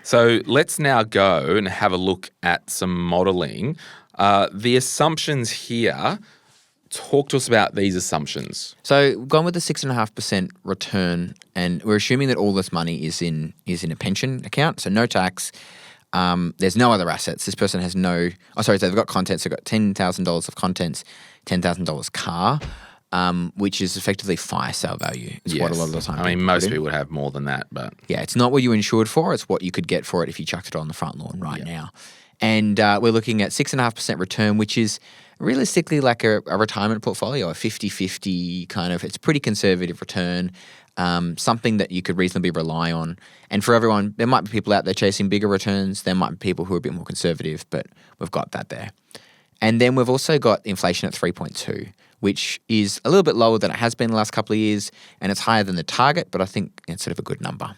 So let's now go and have a look at some modelling. The assumptions here, talk to us about these assumptions. So we've gone with the 6.5% return, and we're assuming that all this money is in a pension account, so no tax. There's no other assets. This person has no. So they've got contents. They've got $10,000 of contents, $10,000 car, which is effectively fire sale value. It's what a lot of the time. I mean, most people would have more than that, but yeah, it's not what you insured for. It's what you could get for it if you chucked it on the front lawn right now. And we're looking at 6.5% return, which is realistically like a retirement portfolio, a 50-50 kind of. It's a pretty conservative return. Something that you could reasonably rely on. And for everyone, there might be people out there chasing bigger returns. There might be people who are a bit more conservative, but we've got that there. And then we've also got inflation at 3.2, which is a little bit lower than it has been the last couple of years, and it's higher than the target, but I think it's sort of a good number.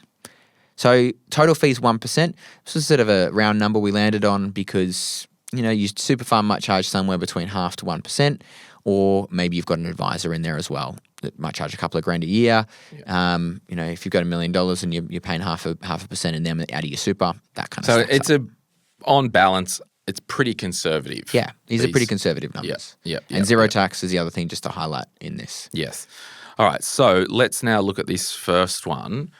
So total fees 1%. This is sort of a round number we landed on because, your super fund might charge somewhere between 0.5% to 1%, or maybe you've got an advisor in there as well that might charge a couple of grand a year. Yeah. If you've got $1 million and you're paying half a percent in them out of your super, that kind of stuff. So it's on balance, it's pretty conservative. Yeah, these are pretty conservative numbers. And zero tax is the other thing just to highlight in this. Yes. All right, so let's now look at this first one.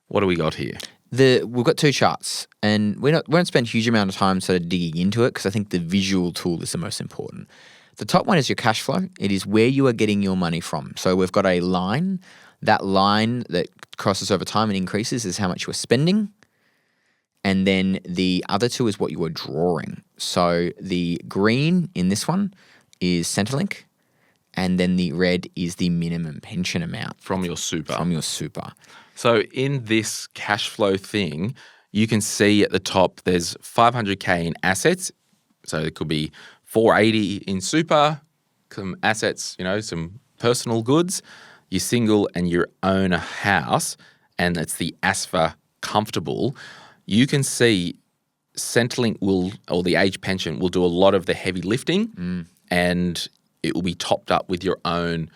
What do we got here? We've got two charts, and we won't spend a huge amount of time sort of digging into it because I think the visual tool is the most important. The top one is your cash flow. It is where you are getting your money from. So we've got a line. That line that crosses over time and increases is how much you are spending. And then the other two is what you are drawing. So the green in this one is Centrelink, and then the red is the minimum pension amount. From your super. From your super. So in this cash flow thing, you can see at the top there's 500K in assets. So it could be 480 in super, some assets, some personal goods. You're single and you own a house, and it's the ASFA comfortable. You can see Centrelink or the age pension will do a lot of the heavy lifting, and it will be topped up with your own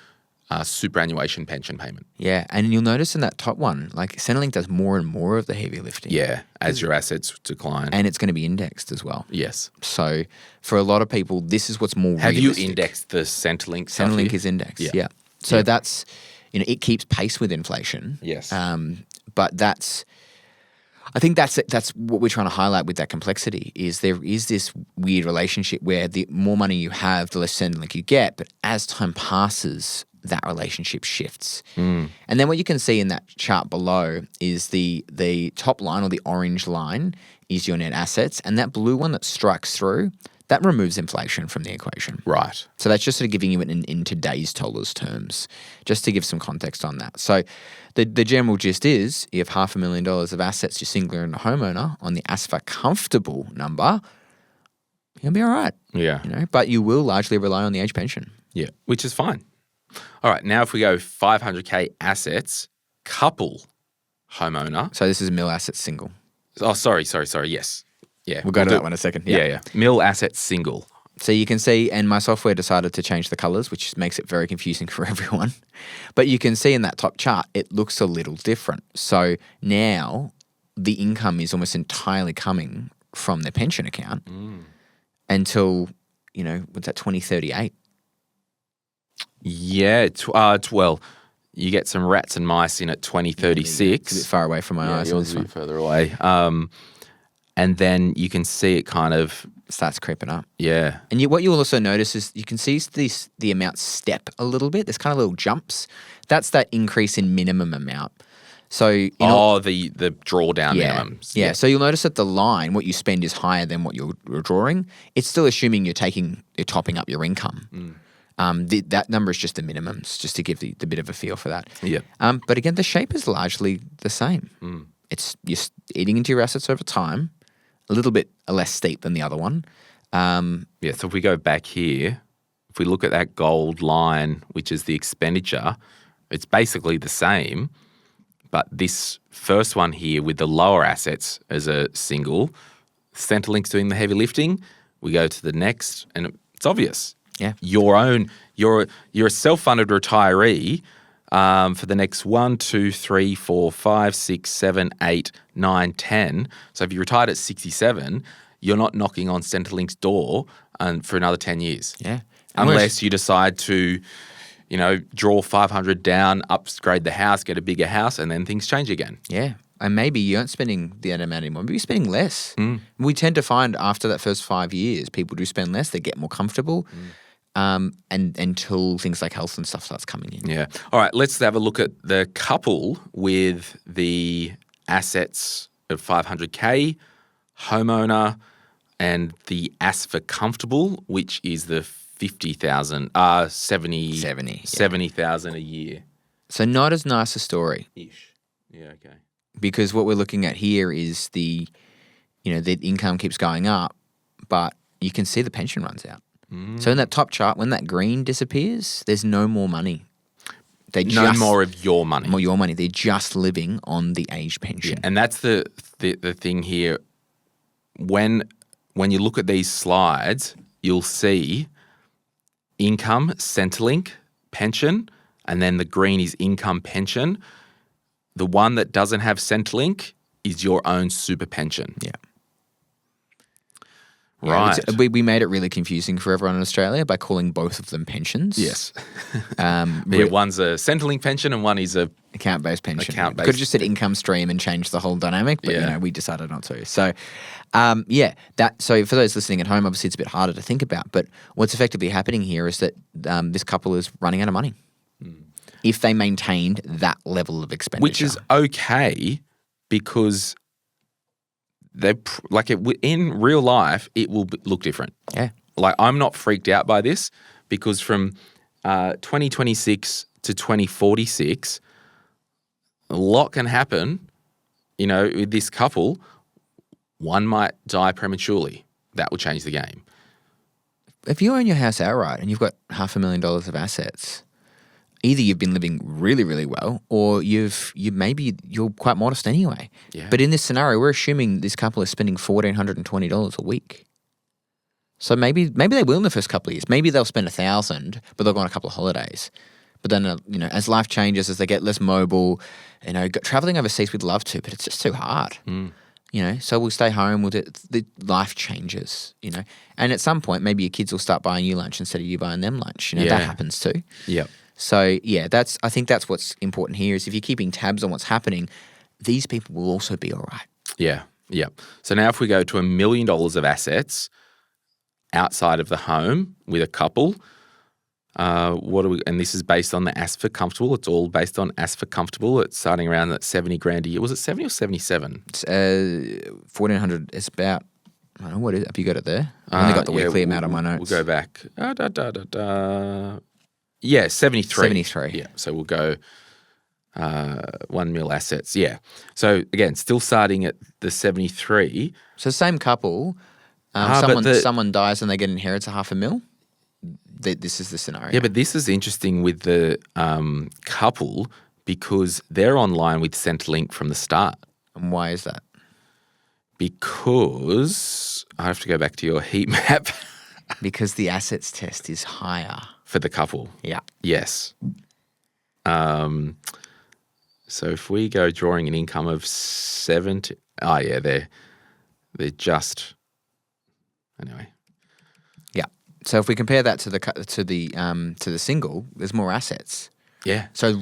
superannuation pension payment. Yeah, and you'll notice in that top one, like Centrelink does more and more of the heavy lifting. Yeah, as your assets decline. And it's going to be indexed as well. Yes. So for a lot of people, this is what's more realistic. Have you indexed the Centrelink stuff? Centrelink is indexed, yeah. So that's, it keeps pace with inflation. Yes. But I think that's what we're trying to highlight with that complexity is there is this weird relationship where the more money you have, the less Centrelink you get. But as time passes, that relationship shifts. And then what you can see in that chart below is the top line, or the orange line, is your net assets. And that blue one that strikes through, that removes inflation from the equation. Right. So that's just sort of giving you it in today's dollars terms, just to give some context on that. So the general gist is you have $500,000 of assets, you're single and a homeowner on the ASFA comfortable number, you'll be all right. Yeah. But you will largely rely on the age pension. Yeah, which is fine. All right, now if we go 500K assets, couple homeowner. So this is mil assets single. Oh, sorry, yes. Yeah. We'll go to that one in a second. Yeah. Mil assets single. So you can see, and my software decided to change the colors, which makes it very confusing for everyone. But you can see in that top chart, it looks a little different. So now the income is almost entirely coming from their pension account until, what's that, 2038? Yeah, well, you get some rats and mice in at 2036. It's a bit far away from my eyes. Yours is a bit further away. And then you can see it kind of starts creeping up. Yeah. And what you'll also notice is you can see the amount step a little bit. There's kind of little jumps. That's that increase in minimum amount. So the drawdown minimums. Yeah. So you'll notice that the line, what you spend is higher than what you're drawing. It's still assuming you're topping up your income. That number is just the minimums, just to give the bit of a feel for that. Yeah. But again, the shape is largely the same. It's you're eating into your assets over time, a little bit less steep than the other one. So if we go back here, if we look at that gold line, which is the expenditure, it's basically the same. But this first one here with the lower assets as a single, Centrelink's doing the heavy lifting. We go to the next, and it's obvious. Yeah. You're a self-funded retiree. for the next 1, 2, 3, 4, 5, 6, 7, 8, 9, 10. So if you retired at 67, you're not knocking on Centrelink's door for another 10 years. Yeah. Unless you decide to, draw 500 down, upgrade the house, get a bigger house, and then things change again. Yeah. And maybe you aren't spending the amount anymore. Maybe you're spending less. We tend to find after that first 5 years, people do spend less. They get more comfortable. And until things like health and stuff starts coming in. Yeah. All right, let's have a look at the couple with the assets of 500K, homeowner, and the AS for comfortable, which is the 50,000, 70,000 a year. So not as nice a story. Ish. Yeah, okay. Because what we're looking at here is the income keeps going up, but you can see the pension runs out. So in that top chart, when that green disappears, there's no more money. No more of your money. More your money. They're just living on the age pension. Yeah, and that's the thing here. When you look at these slides, you'll see income, Centrelink, pension, and then the green is income pension. The one that doesn't have Centrelink is your own super pension. Yeah. Right. Yeah, we made it really confusing for everyone in Australia by calling both of them pensions. Yes. One's a Centrelink pension and one is a account-based pension. Could have just said income stream and changed the whole dynamic, but we decided not to. So, so for those listening at home, obviously it's a bit harder to think about, but what's effectively happening here is that this couple is running out of money if they maintained that level of expenditure. Which is okay because in real life, it will look different. Yeah. Like, I'm not freaked out by this because from 2026 to 2046, a lot can happen, with this couple. One might die prematurely. That will change the game. If you own your house outright and you've got $500,000 of assets, either you've been living really, really well, or you're quite modest anyway. Yeah. But in this scenario, we're assuming this couple is spending $1,420 a week. So maybe they will in the first couple of years. Maybe they'll spend $1,000, but they'll go on a couple of holidays. But then, as life changes, as they get less mobile, traveling overseas, we'd love to, but it's just too hard. So we'll stay home. The life changes, And at some point, maybe your kids will start buying you lunch instead of you buying them lunch. That happens too. Yeah. So, I think that's what's important here is if you're keeping tabs on what's happening, these people will also be all right. Yeah, yeah. So now if we go to $1 million of assets outside of the home with a couple, and this is based on the AS for comfortable. It's all based on AS for comfortable. It's starting around that $70,000 a year. Was it 70 or 77? It's 1,400. It's about, I don't know, what is it? Have you got it there? I only got the weekly amount on my notes. We'll go back. 73. 73. Yeah, so we'll go 1 mil assets. Yeah. So again, still starting at the 73. So same couple, someone dies and they get inherits $500,000. This is the scenario. Yeah, but this is interesting with the couple because they're online with Centrelink from the start. And why is that? Because I have to go back to your heat map. Because the assets test is higher. For the couple. Yeah. Yes. So if we go drawing an income of 70, they're just anyway. Yeah. So if we compare that to the single, there's more assets. Yeah. So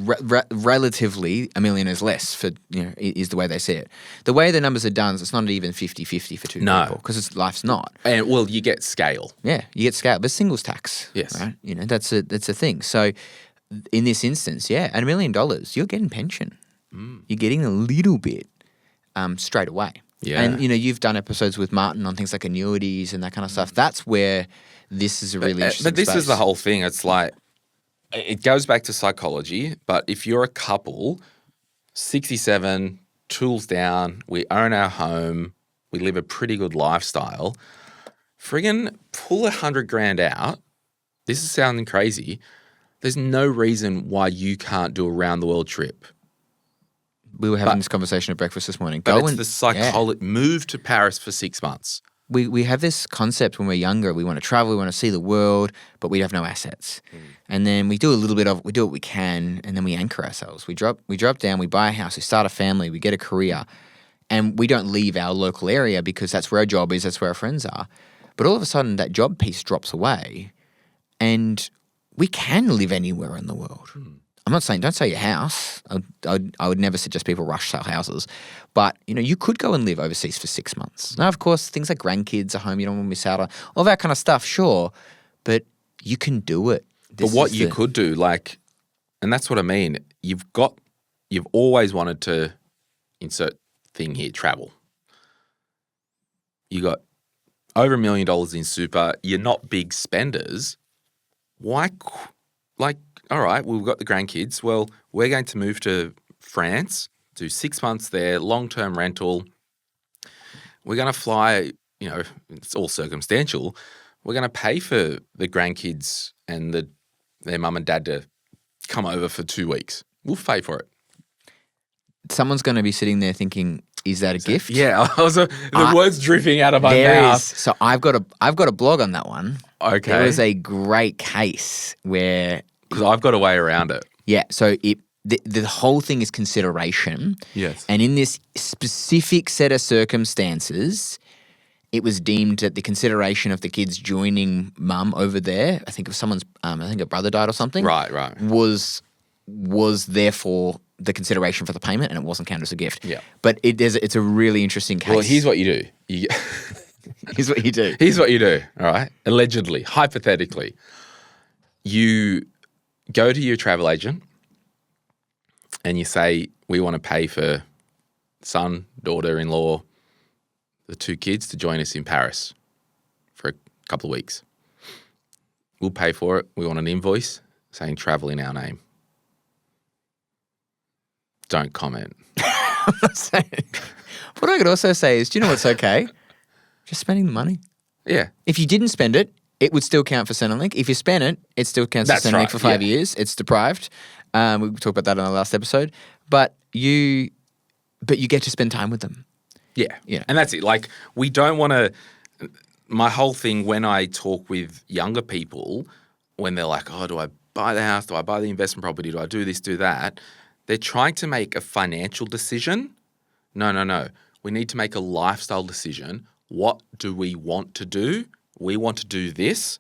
relatively, $1 million is less for is the way they see it. The way the numbers are done, it's not even 50-50 for two people because life's not. And you get scale. Yeah, you get scale. There's singles tax. Yes. Right. That's a thing. So in this instance, at $1 million, you're getting pension. You're getting a little bit straight away. Yeah. And you've done episodes with Martin on things like annuities and that kind of stuff. That's where this is a really interesting But this space. is the whole thing. It's like it goes back to psychology, but if you're a couple, 67, tools down, we own our home, we live a pretty good lifestyle, friggin' pull $100,000 out. This is sounding crazy. There's no reason why you can't do a round the world trip. We were having this conversation at breakfast this morning. But it's the psychology. Move to Paris for 6 months. we have this concept when we're younger. We want to travel, we want to see the world, but we have no assets. And then we do we do what we can, and then we anchor ourselves. We drop down, we buy a house, we start a family, we get a career, and we don't leave our local area because that's where our job is, that's where our friends are. But all of a sudden, that job piece drops away, and we can live anywhere in the world. I'm not saying don't sell your house. I would never suggest people rush sell houses. But, you could go and live overseas for 6 months. Now, of course, things like grandkids are home. You don't want to miss out on all that kind of stuff, sure. But you can do it. But what you could do, and that's what I mean, you've always wanted to insert thing here, travel. You got over $1 million in super. You're not big spenders. Why, all right, we've got the grandkids. Well, we're going to move to France, do 6 months there, long-term rental. We're going to fly, it's all circumstantial. We're going to pay for the grandkids and their mum and dad to come over for 2 weeks. We'll pay for it. Someone's going to be sitting there thinking, is that a gift? Yeah, the words dripping out of my mouth. So I've got a blog on that one. Okay. There was a great case where... Because I've got a way around it. Yeah, so the whole thing is consideration. Yes. And in this specific set of circumstances, it was deemed that the consideration of the kids joining mum over there, I think a brother died or something. Right. Was therefore the consideration for the payment, and it wasn't counted as a gift. Yeah. But it's a really interesting case. Well, here's what you do. Here's what you do. Here's what you do, all right? Allegedly, hypothetically, you go to your travel agent and you say, we want to pay for son, daughter-in-law, the 2 kids to join us in Paris for a couple of weeks. We'll pay for it. We want an invoice saying travel in our name. Don't comment. What I could also say is, do you know what's okay? Just spending the money. Yeah. If you didn't spend it, it would still count for Centrelink. If you spent it, it still counts for Centrelink for 5 years. It's deprived. We talked about that in the last episode. But you get to spend time with them. Yeah. Yeah. And that's it. We don't want to – my whole thing when I talk with younger people, when they're like, oh, do I buy the house? Do I buy the investment property? Do I do this, do that? They're trying to make a financial decision. No. We need to make a lifestyle decision. What do we want to do? We want to do this.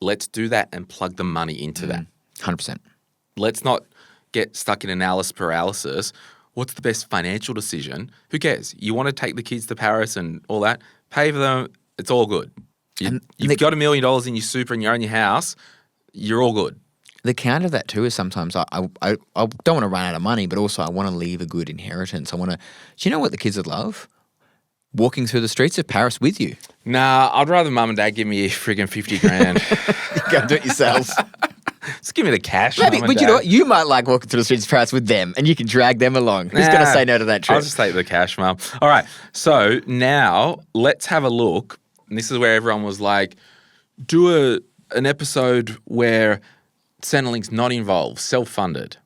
Let's do that and plug the money into that. 100%. Let's not get stuck in analysis paralysis. What's the best financial decision? Who cares? You want to take the kids to Paris and all that? Pay for them. It's all good. You've got $1 million in your super and you own your house. You're all good. The counter to that too is sometimes I don't want to run out of money, but also I want to leave a good inheritance. Do you know what the kids would love? Walking through the streets of Paris with you. Nah, I'd rather mum and dad give me friggin' 50 grand. Go and do it yourselves. Just give me the cash. Maybe, but you know what? You might like walking through the streets of Paris with them and you can drag them along. Who's going to say no to that trip? I'll just take the cash, mum. All right. So now let's have a look. And this is where everyone was like, do an episode where Centrelink's not involved, self-funded.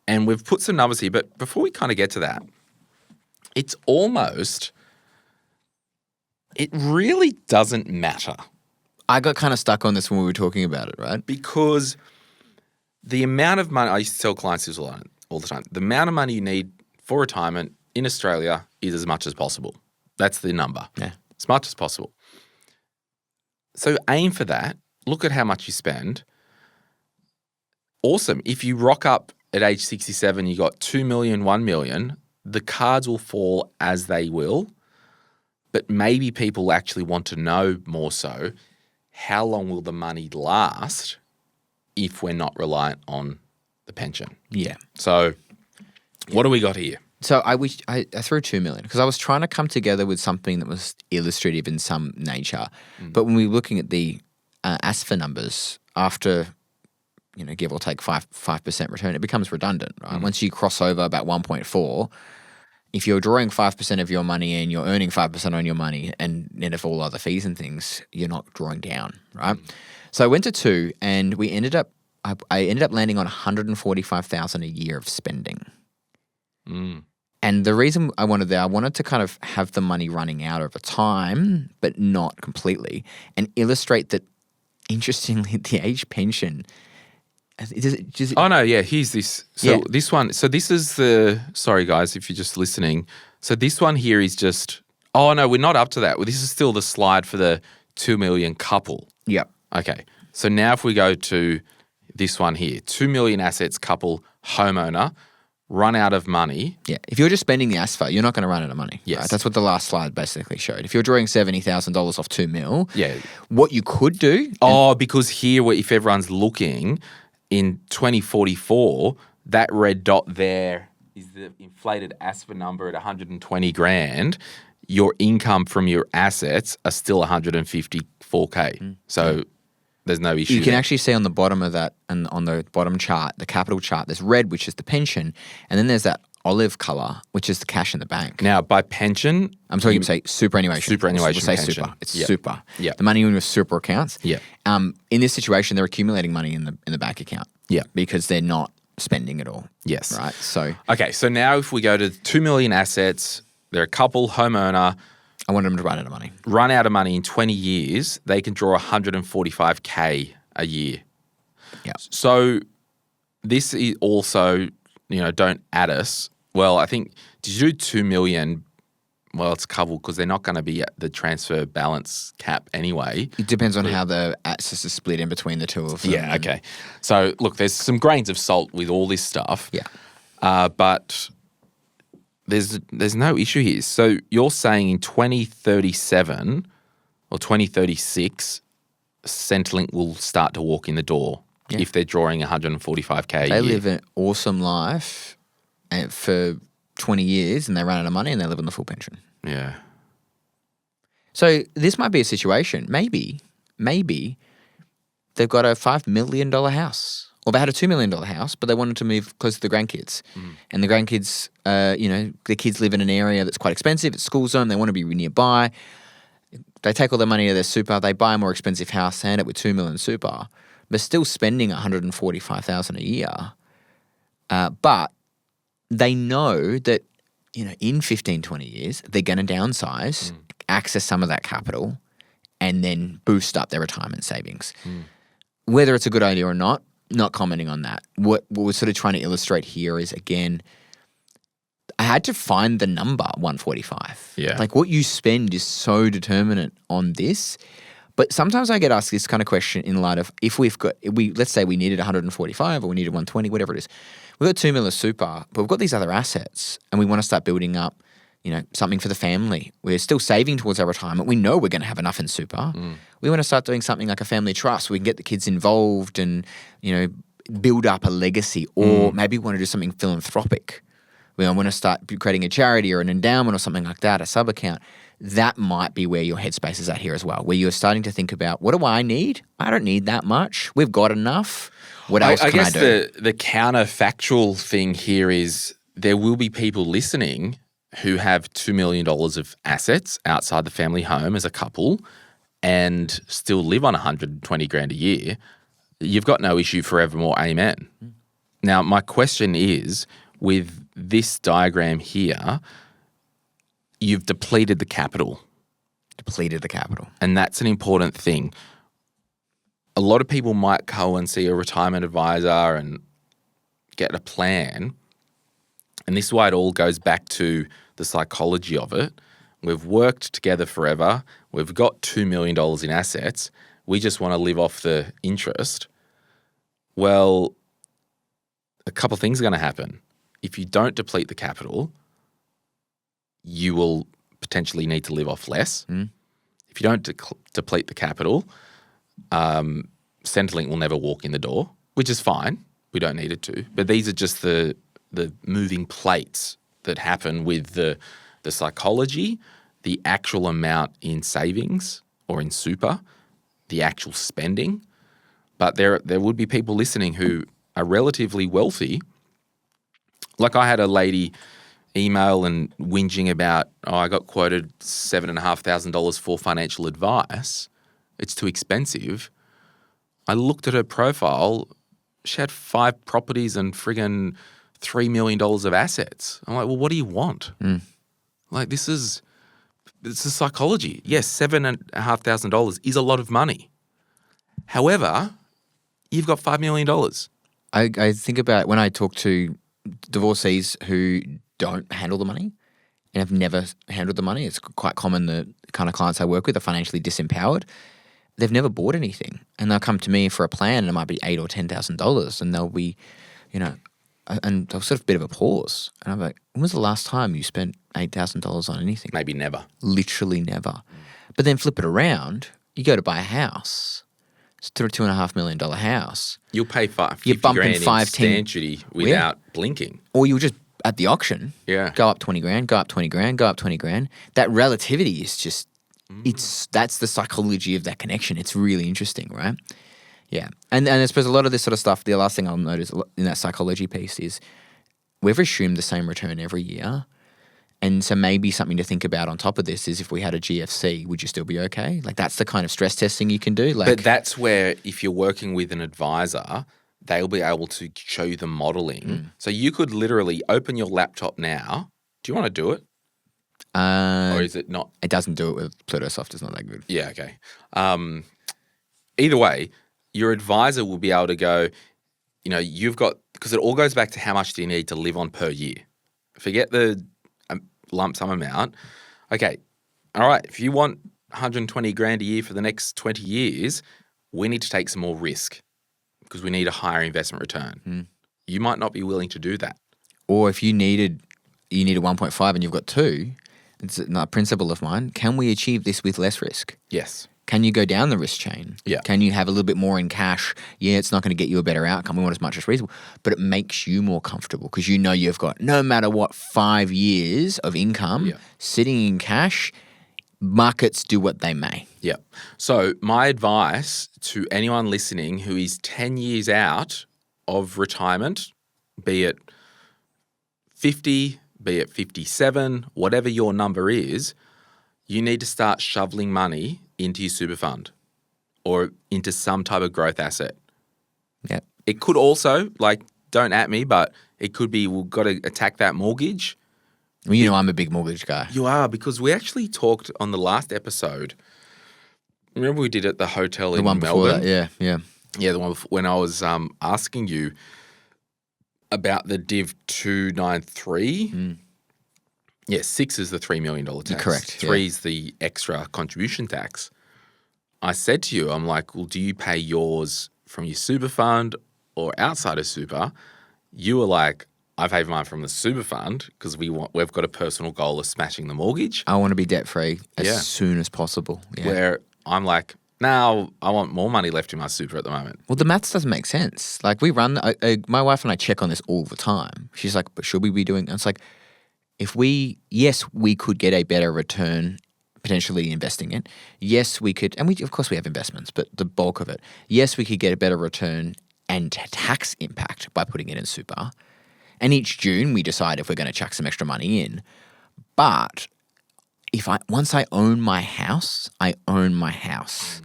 And we've put some numbers here, but before we kind of get to that, it's almost, it really doesn't matter. I got kind of stuck on this when we were talking about it, right? Because the amount of money, I used to tell clients this all the time, the amount of money you need for retirement in Australia is as much as possible. That's the number. Yeah. As much as possible. So aim for that. Look at how much you spend. Awesome. If you rock up at age 67, you got 2 million, 1 million, the cards will fall as they will. But maybe people actually want to know more so, how long will the money last if we're not reliant on the pension? Yeah. So what do we got here? So I threw 2 million because I was trying to come together with something that was illustrative in some nature. But when we were looking at the ASFA numbers after, give or take 5% return, it becomes redundant, right? Once you cross over about 1.4, if you're drawing 5% of your money and you're earning 5% on your money and net of all other fees and things, you're not drawing down, right? So I went to 2 and I ended up landing on $145,000 a year of spending. And the reason I wanted I wanted to kind of have the money running out over time, but not completely, and illustrate that, interestingly, the age pension. Oh, no, yeah, here's this. So this one, so this is sorry guys, if you're just listening. So this one here is just, oh no, we're not up to that. Well, this is still the slide for the 2 million couple. Yep. Okay. So now if we go to this one here, 2 million assets couple, homeowner, run out of money. Yeah. If you're just spending the asphalt, you're not going to run out of money. Yes. Right? That's what the last slide basically showed. If you're drawing $70,000 off 2 mil, Yeah. what you could do. Because here, if everyone's looking, in 2044, that red dot there is the inflated ASPA number at 120 grand. Your income from your assets are still 154K. So there's no issue. You can there. actually see on the bottom of that, and on the bottom chart, the capital chart, there's red, which is the pension, and then there's that olive color, which is the cash in the bank. Now, by pension, I'm talking, say, superannuation. Superannuation We'll say pension. super. It's Yep. super. Yep. The money in your super accounts. Yep. In this situation, they're accumulating money in the bank account. Yeah. Because they're not spending it all. Yes. Right. So Okay, so now if we go to 2 million assets, they're a couple, homeowner, I wanted them to run out of money. run out of money in 20 years, they can draw 145K a year. Yeah. So this is also, don't add us. Well, I think, did you do 2 million? Well, it's coupled because they're not going to be at the transfer balance cap anyway. It depends on how the assets are split in between the two of them. Yeah, okay. So, look, there's some grains of salt with all this stuff. Yeah. But there's no issue here. So you're saying in 2037 or 2036, Centrelink will start to walk in the door if they're drawing 145K a year. They live an awesome life for 20 years and they run out of money and they live on the full pension. Yeah. So this might be a situation. Maybe they've got a $5 million house. Or they had a $2 million house, but they wanted to move close to the grandkids. And the grandkids, the kids live in an area that's quite expensive. It's school zone. They want to be nearby. They take all their money out of their super. They buy a more expensive house, they end up with $2 million super. They're still spending $145,000 a year. But they know that, in 15, 20 years, they're going to downsize, access some of that capital, and then boost up their retirement savings. Whether it's a good idea or not commenting on that. What we're sort of trying to illustrate here is, again, I had to find the number 145. Yeah. Like, what you spend is so determinant on this. But sometimes I get asked this kind of question in light of, let's say we needed 145 or we needed 120, whatever it is. We've got $2 million super, but we've got these other assets and we want to start building up, something for the family. We're still saving towards our retirement. We know we're going to have enough in super. We want to start doing something like a family trust so we can get the kids involved and, build up a legacy, or maybe we want to do something philanthropic. We want to start creating a charity or an endowment or something like that, a sub-account. That might be where your headspace is at here as well, where you're starting to think about, what do I need? I don't need that much. We've got enough. What else can I do? I guess the counterfactual thing here is there will be people listening who have $2 million of assets outside the family home as a couple and still live on 120 grand a year. You've got no issue forevermore, amen. Now, my question is, with this diagram here, you've depleted the capital. And that's an important thing. A lot of people might go and see a retirement advisor and get a plan. And this is why it all goes back to the psychology of it. We've worked together forever. We've got $2 million in assets. We just want to live off the interest. Well, a couple of things are going to happen. If you don't deplete the capital, you will potentially need to live off less. If you don't deplete the capital, Centrelink will never walk in the door, which is fine. We don't need it to. But these are just the moving plates that happen with the psychology, the actual amount in savings or in super, the actual spending. But there would be people listening who are relatively wealthy. Like, I had a lady email and whinging about, I got quoted $7,500 for financial advice. It's too expensive. I looked at her profile. She had 5 properties and friggin' $3 million of assets. I'm like, well, what do you want? Like, it's the psychology. Yes, $7,500 is a lot of money. However, you've got $5 million. I think about when I talk to divorcees who don't handle the money and have never handled the money. It's quite common the kind of clients I work with are financially disempowered. They've never bought anything, and they'll come to me for a plan, and it might be $8,000 or $10,000, and they'll be, and they'll sort of a bit of a pause, and I'm like, when was the last time you spent $8,000 on anything? Maybe never. Literally never. But then flip it around. You go to buy a house. It's a $2.5 million house. You'll pay You're bumping $50,000 in stamp duty without blinking. Or you'll just, at the auction, Yeah. go up 20 grand, go up 20 grand, go up 20 grand. That relativity is just, that's the psychology of that connection. It's really interesting, right? Yeah. And I suppose a lot of this sort of stuff, the last thing I'll notice in that psychology piece is we've assumed the same return every year. And so maybe something to think about on top of this is if we had a GFC, would you still be okay? Like that's the kind of stress testing you can do. But that's where if you're working with an advisor, they'll be able to show you the modeling. So you could literally open your laptop now. Do you want to do it? Or is it not? It doesn't do it with Plutosoft. It's not that good. Yeah, okay. Either way, your advisor will be able to go, you've got, because it all goes back to how much do you need to live on per year. Forget the lump sum amount. Okay, all right, if you want 120 grand a year for the next 20 years, we need to take some more risk because we need a higher investment return. You might not be willing to do that. Or if you needed 1.5 and you've got 2, it's a principle of mine. Can we achieve this with less risk? Yes. Can you go down the risk chain? Yeah. Can you have a little bit more in cash? Yeah, it's not going to get you a better outcome. We want as much as reasonable. But it makes you more comfortable because you've got, no matter what, 5 years of income sitting in cash. Markets do what they may. Yeah. So my advice to anyone listening who is 10 years out of retirement, be it 50, be it 57, whatever your number is, you need to start shoveling money into your super fund or into some type of growth asset. Yeah. It could also, don't at me, but it could be we've got to attack that mortgage. Well, I'm a big mortgage guy. You are, because we actually talked on the last episode. Remember we did at the hotel in Melbourne? The one before that, yeah. Yeah, the one before, when I was asking you about the Div 293. Yeah, 6 is the $3 million tax. You're correct. 3 is the extra contribution tax. I said to you, I'm like, well, do you pay yours from your super fund or outside of super? You were like, I pay mine from the super fund because we've got a personal goal of smashing the mortgage. I want to be debt free as soon as possible. Yeah. Where I'm like, now I want more money left in my super at the moment. Well, the maths doesn't make sense. Like we run, my wife and I check on this all the time. She's like, but should we be doing? And it's like, we could get a better return potentially investing it. Yes, we could, and of course we have investments, but the bulk of it. Yes, we could get a better return and tax impact by putting it in super. And each June we decide if we're going to chuck some extra money in. But once I own my house, I own my house.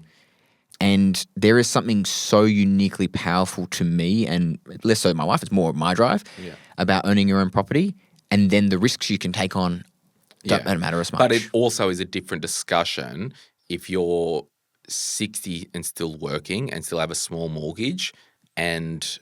And there is something so uniquely powerful to me, and less so my wife, it's more my drive, about owning your own property. And then the risks you can take on don't matter as much. But it also is a different discussion if you're 60 and still working and still have a small mortgage and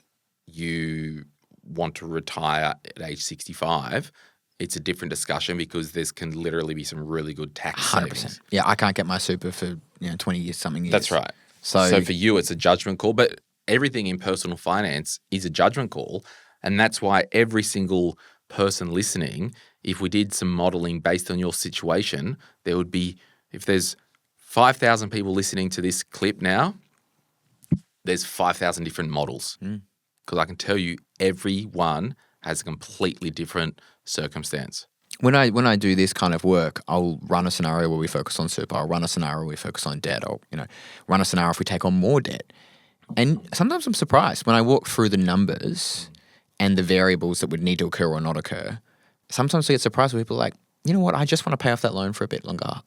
you want to retire at age 65, it's a different discussion because can literally be some really good tax 100%. savings. Yeah, I can't get my super for 20 years, something years. That's right. So for you, it's a judgment call, but everything in personal finance is a judgment call. And that's why every single person listening, if we did some modeling based on your situation, there would be, if there's 5,000 people listening to this clip now, there's 5,000 different models. Because I can tell you everyone has a completely different circumstance. When I do this kind of work, I'll run a scenario where we focus on super. I'll run a scenario where we focus on debt. I'll run a scenario if we take on more debt. And sometimes I'm surprised when I walk through the numbers and the variables that would need to occur or not occur. Sometimes I get surprised when people are like, you know what, I just want to pay off that loan for a bit longer.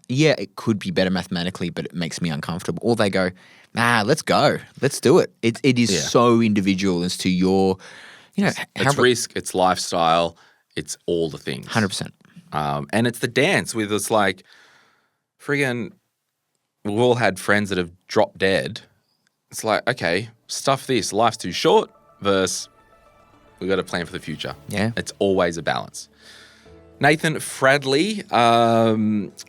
It could be better mathematically, but it makes me uncomfortable. Or they go, let's go. Let's do it. It is so individual as to your You know, It's risk, it's lifestyle, it's all the things. 100%. And it's the dance with it's like, friggin', we've all had friends that have dropped dead. It's like, okay, stuff this. Life's too short versus we've got to plan for the future. Yeah. It's always a balance. Nathan Fradley,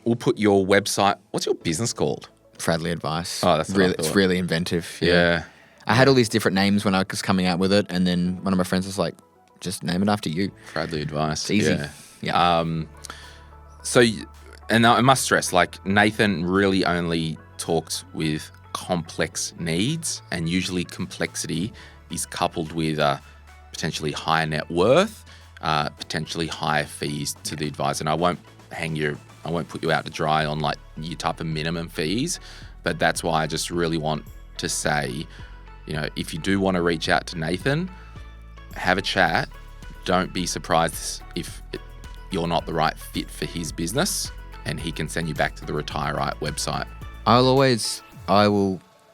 we'll put your website. What's your business called? Fradley Advice. Oh, that's what I really, thought. it's really inventive. Yeah. I had all these different names when I was coming out with it, and then one of my friends was like, just name it after you. Fradley Advice. It's easy. Yeah. And I must stress, like Nathan really only talks with complex needs, and usually complexity is coupled with potentially higher net worth, potentially higher fees to the advisor. And I won't put you out to dry on like your type of minimum fees, but that's why I just really want to say, you know, if you do want to reach out to Nathan, have a chat. Don't be surprised if you're not the right fit for his business, and he can send you back to the Retire Right website.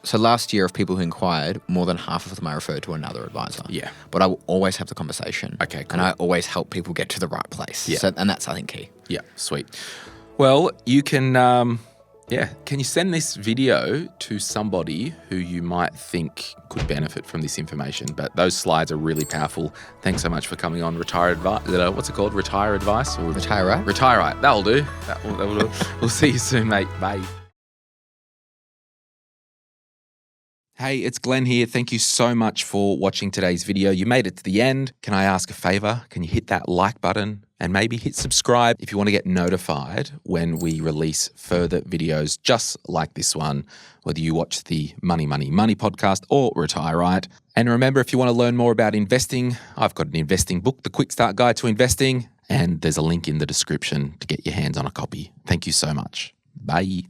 So last year of people who inquired, more than half of them I referred to another advisor. Yeah. But I will always have the conversation. Okay, cool. And I always help people get to the right place. Yeah. And that's, I think, key. Yeah, sweet. Well, you can, can you send this video to somebody who you might think could benefit from this information? But those slides are really powerful. Thanks so much for coming on Retire Advice. What's it called? Retire Advice? Or Retire Right? Retire Right. That'll do. That will do. We'll see you soon, mate. Bye. Hey, it's Glenn here. Thank you so much for watching today's video. You made it to the end. Can I ask a favor? Can you hit that like button and maybe hit subscribe if you want to get notified when we release further videos just like this one, whether you watch the Money, Money, Money podcast or Retire Right. And remember, if you want to learn more about investing, I've got an investing book, The Quick Start Guide to Investing, and there's a link in the description to get your hands on a copy. Thank you so much. Bye.